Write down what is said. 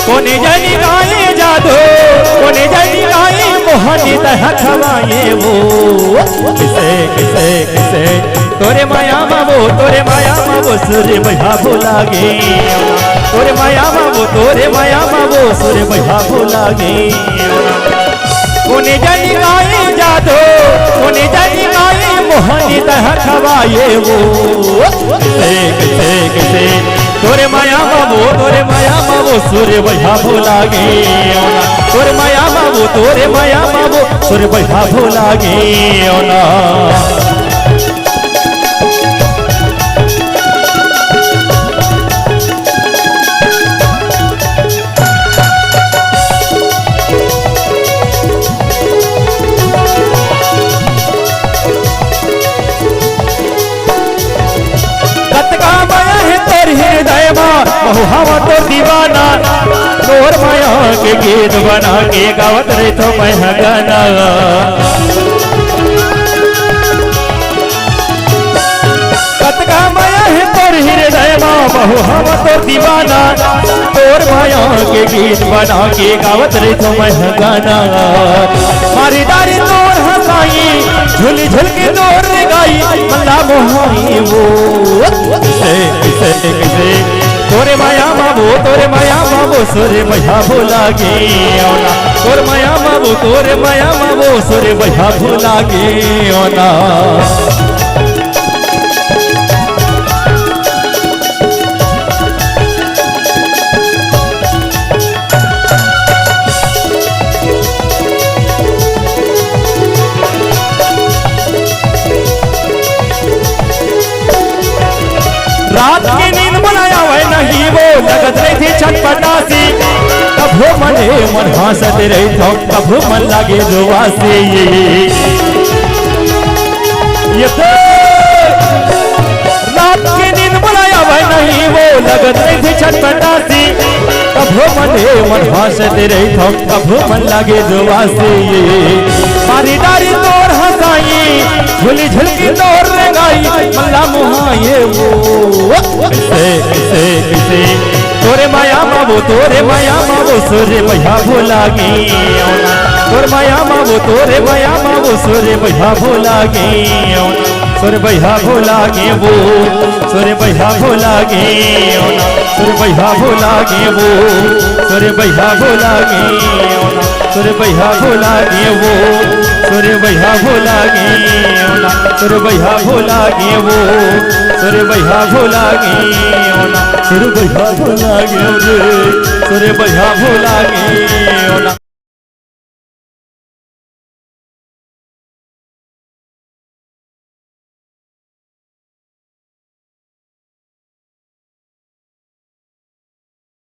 कोने जानी गाए जादू कोने जानी गाए मोहनी दह खवाए वो किसे किसे किसे तोरे माया मावो सूर्य भैया भोलागे तोरे माया मावो सूर्य भैया भोलागे कोने जानी गाए जादू कोने जानी गाए मोहनी दह खवाए वो किसे किसे किसे तोरे माया मावो सूर्य भैया भोलागे तोरे माया मावो सूर्य भैया भोलागे ना बहु हवा तो दीवाना तोर माया के गीत बना के गावत रही तो मैं गाना कतका माया है तोर हृदय में बहु हवा तो दीवाना तोर माया के गीत बना के गावत रही तो मैं गाना मारी दारी तोर हंसाई झुली झुल के तोर गाई मल्ला मोहाई वो किसे किसे किसे तोरे माया मावो सूर्य भैया भोलागे तोरे माया मावो सूर्य भैया भोलागे ना रात की नींद बनाया हुआ नहीं वो लगत रही थी छटपटासी कभो मने मन हंसत रही थो कभो मन लागे जोवासी ये तो रात की नींद बनाया हुआ नहीं वो लगत रही थी छटपटासी कभो मने मन हंसत रही थो कभो मन लागे जोवासी मारी डारी तोर हंसाई झुली झुलकी तोर गाई मल्ला मुहाये वो किसे किसे किसे तोरे माया मावो सूर्य भैया भोलागे तोरे माया मावो सूर्य भैया भोलागे सूर्य भैया भोलागे वो सूर्य भैया भोलागे सूर्य भैया भोलागे वो सूर्य भैया भोलागे सूर्य भैया भोलागे वो सूर्य भैया भोलागे सूर्य भैया भोलागे वो सूर्य भैया भोलागे सूर्य भैया भोलागे सूर्य भैया भोलागे